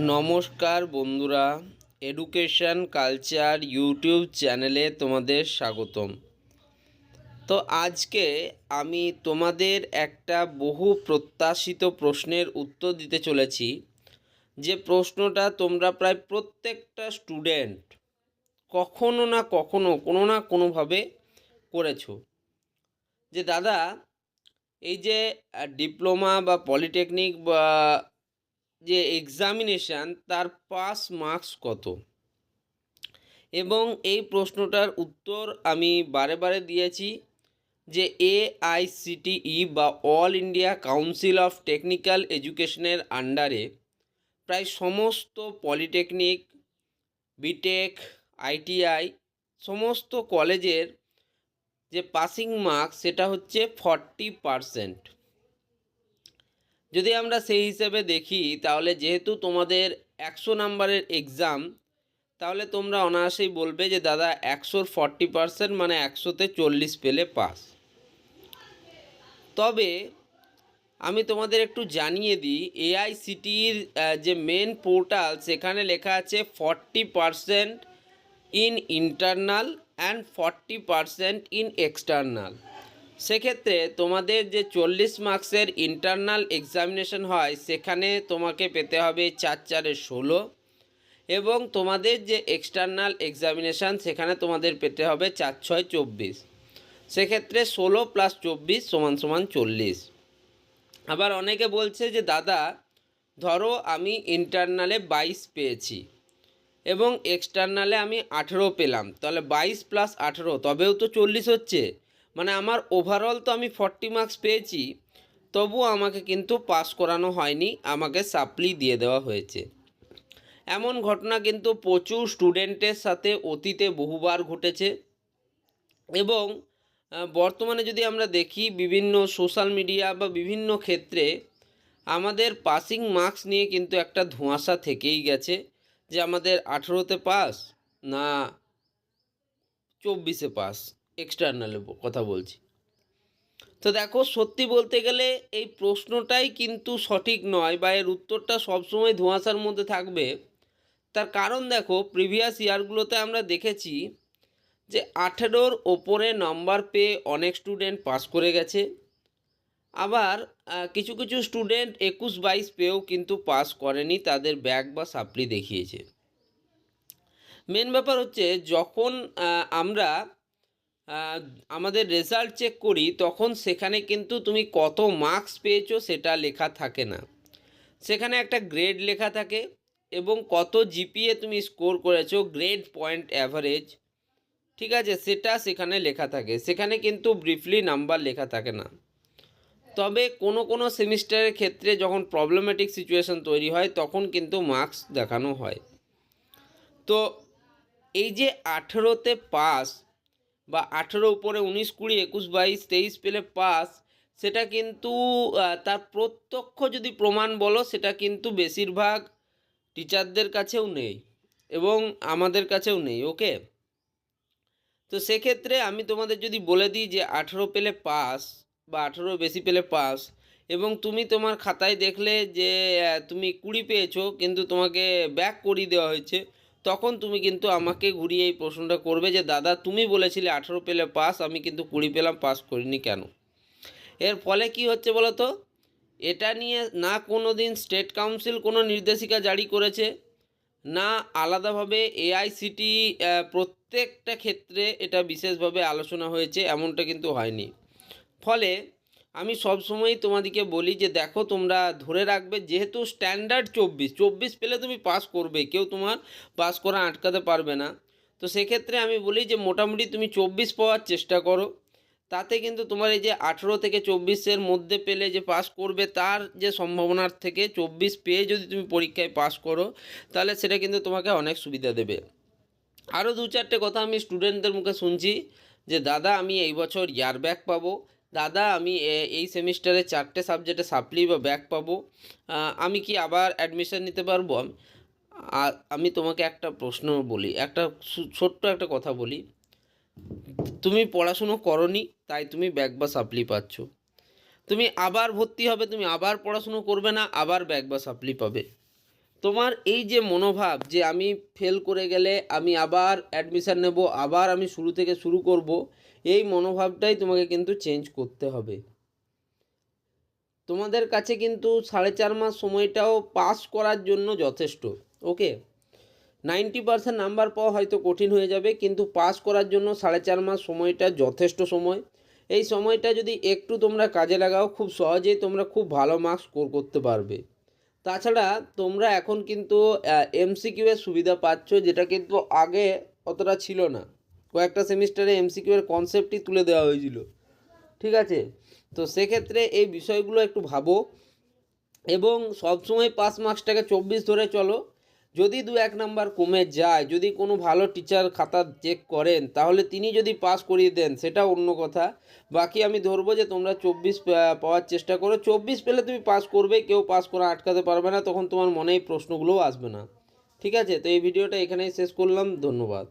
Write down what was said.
নমস্কার বন্ধুরা, education culture YouTube চ্যানেলে তোমাদের স্বাগতম। তো আজকে আমি তোমাদের একটা বহু প্রত্যাশিত প্রশ্নের উত্তর দিতে চলেছি, যে প্রশ্নটা তোমরা প্রায় প্রত্যেকটা স্টুডেন্ট কখনো না কখনো কোনো না কোনোভাবে করেছো। যে দাদা, এই যে ডিপ্লোমা বা পলিটেকনিক বা যে এক্সামিনেশান, তার পাস মার্কস কত? এবং এই প্রশ্নটার উত্তর আমি বারে বারে দিয়েছি যে AICTE বা all India council of technical এডুকেশনের আন্ডারে প্রায় সমস্ত পলিটেকনিক, বিটেক, ITI সমস্ত কলেজের যে পাসিং মার্কস সেটা হচ্ছে 40%। যদি আমরা সেই হিসেবে দেখি, তাহলে যেহেতু তোমাদের 100 নাম্বারের এক্সাম, তাহলে তোমরা অনায়াসেই বলবে যে দাদা 100-র 40% মানে 100-তে 40 পেলে পাস। তবে আমি তোমাদের একটু জানিয়ে দিই, AICTEর যে মেন পোর্টাল, সেখানে লেখা আছে 40% in internal and 40% in external. সেক্ষেত্রে তোমাদের যে 40 মার্কসের ইন্টারনাল এক্সামিনেশন হয়, সেখানে তোমাকে পেতে হবে 4×4=16, এবং তোমাদের যে এক্সটার্নাল এক্সামিনেশান, সেখানে তোমাদের পেতে হবে 4×6=24। সেক্ষেত্রে 16 + 24 = 40। আবার অনেকে বলছে যে দাদা, ধরো আমি ইন্টারনালে 22 পেয়েছি এবং এক্সটার্নালে আমি 18 পেলাম, তাহলে 22 + 18 তবেও তো 40 হচ্ছে, মানে আমার ওভারঅল তো আমি 40 মার্কস পেয়েছি, তবুও আমাকে কিন্তু পাস করানো হয়নি, আমাকে সাপ্লি দিয়ে দেওয়া হয়েছে। এমন ঘটনা কিন্তু প্রচুর স্টুডেন্টের সাথে অতীতে বহুবার ঘটেছে। এবং বর্তমানে যদি আমরা দেখি, বিভিন্ন সোশ্যাল মিডিয়া বা বিভিন্ন ক্ষেত্রে আমাদের পাসিং মার্কস নিয়ে কিন্তু একটা ধোঁয়াশা থেকেই গেছে, যে আমাদের 18তে পাস না 24-এ পাস, এক্সটার্নালের কথা বলছি। তো দেখো, সত্যি বলতে গেলে এই প্রশ্নটাই কিন্তু সঠিক নয়, বা এর উত্তরটা সবসময় ধোঁয়াশার মধ্যে থাকবে। তার কারণ দেখো, প্রিভিয়াস ইয়ারগুলোতে আমরা দেখেছি যে 18-র ওপরে নম্বর পেয়ে অনেক স্টুডেন্ট পাস করে গেছে। আবার কিছু কিছু স্টুডেন্ট 21-22 পেয়েও কিন্তু পাস করেনি, তাদের ব্যাক বা সাপ্লি দেখিয়েছে। মেন ব্যাপার হচ্ছে, যখন আমরা আমাদের রেজাল্ট চেক করি, তখন সেখানে কিন্তু তুমি কত মার্কস পেয়েছো সেটা লেখা থাকে না, সেখানে একটা গ্রেড লেখা থাকে, এবং কত জিপিএ তুমি স্কোর করেছো, গ্রেড পয়েন্ট অ্যাভারেজ, ঠিক আছে, সেটা সেখানে লেখা থাকে। সেখানে কিন্তু ব্রিফলি নাম্বার লেখা থাকে না। তবে কোনো কোনো সেমিস্টারের ক্ষেত্রে যখন প্রবলেমেটিক সিচুয়েশান তৈরি হয়, তখন কিন্তু মার্কস দেখানো হয়। তো এই যে 18তে পাস, বা 18 উপরে 19, 20, 21, 22, 23 পেলে পাস, সেটা কিন্তু তার প্রত্যক্ষ যদি প্রমাণ বলো, সেটা কিন্তু বেশিরভাগ টিচারদের কাছেও নেই এবং আমাদের কাছেও নেই। ওকে, তো সেক্ষেত্রে আমি তোমাদের যদি বলে দিই যে 18 পেলে পাস বা 18 বেশি পেলে পাস, এবং তুমি তোমার খাতায় দেখলে যে তুমি 20 পেয়েছো, কিন্তু তোমাকে ব্যাক করিয়ে দেওয়া হয়েছে, তখন তুমি কিন্তু আমাকে ঘুরিয়ে এই প্রশ্নটা করবে যে দাদা, তুমি বলেছিলে 18 পেলে পাস, আমি কিন্তু 20 পেলাম, পাস করিনি কেন? এর ফলে কি হচ্ছে বলো তো, এটা নিয়ে না কোনো দিন স্টেট কাউন্সিল কোনো নির্দেশিকা জারি করেছে, না আলাদাভাবে AICTE প্রত্যেকটা ক্ষেত্রে এটা বিশেষভাবে আলোচনা হয়েছে, এমনটা কিন্তু হয়নি। ফলে আমি সবসময়ই তোমাদেরকে বলি যে দেখো, তোমরা ধরে রাখবে, যেহেতু স্ট্যান্ডার্ড 24 পেলে তুমি পাস করবে, কেউ তোমার পাস করা আটকাতে পারবে না। তো সেক্ষেত্রে আমি বলি যে মোটামুটি তুমি 24 পাওয়ার চেষ্টা করো, তাতে কিন্তু তোমার এই যে 18 থেকে 24-এর মধ্যে পেলে যে পাস করবে, তার যে সম্ভাবনার থেকে 24 পেয়ে যদি তুমি পরীক্ষায় পাস করো, তাহলে সেটা কিন্তু তোমাকে অনেক সুবিধা দেবে। আরও 2-4টে কথা আমি স্টুডেন্টদের মুখে শুনছি, যে দাদা আমি এই বছর ইয়ার ব্যাক পাবো, দাদা আমি এই সেমিস্টারে 4টে সাবজেক্টে সাপ্লি বা ব্যাক পাবো, আমি কি আবার অ্যাডমিশন নিতে পারবো? আমি তোমাকে একটা প্রশ্ন বলি, একটা ছোট্ট একটা কথা বলি, তুমি পড়াশুনো করনি, তাই তুমি ব্যাক বা সাপ্লি পাচ্ছ। তুমি আবার ভর্তি হবে, তুমি আবার পড়াশুনো করবে না, আবার ব্যাক বা সাপ্লি পাবে। তোমার এই যে মনোভাব যে আমি ফেল করে গেলে আমি আবার অ্যাডমিশান নেব, আবার আমি শুরু থেকে শুরু করব, এই মনোভাবটাই তোমাকে কিন্তু চেঞ্জ করতে হবে। তোমাদের কাছে কিন্তু 4.5 মাস সময়টাও পাস করার জন্য যথেষ্ট। ওকে, 90% নাম্বার পাওয়া হয়তো কঠিন হয়ে যাবে, কিন্তু পাস করার জন্য 4.5 মাস সময়টা যথেষ্ট সময়। এই সময়টা যদি একটু তোমরা কাজে লাগাও, খুব সহজেই তোমরা খুব ভালো মার্কস স্কোর করতে পারবে। তাছাড়া তোমরা এখন কিন্তু এমসিকিউ এর সুবিধা পাচ্ছ, যেটা কিন্তু আগে অতটা ছিল না। কয়েকটা সেমিস্টারে এমসিকিউ এর কনসেপ্টই তুলে দেওয়া হয়েছিল, ঠিক আছে? তো সেক্ষেত্রে এই বিষয়গুলো একটু ভাবো এবং সবসময় পাস মার্কসটাকে 24 ধরে চলো। যদি 2-1 নাম্বার কমে যায়, যদি কোনো ভালো টিচার খাতা চেক করেন, তাহলে তিনি যদি পাস করিয়ে দেন সেটা অন্য কথা। বাকি আমি ধরবো যে তোমরা 24 পাওয়ার চেষ্টা করো। 24 পেলে তুমি পাস করবে, কেউ পাস করা আটকাতে পারবে না, তখন তোমার মনে এই প্রশ্নগুলোও আসবে না। ঠিক আছে, তো এই ভিডিওটা এখানেই শেষ করলাম। ধন্যবাদ।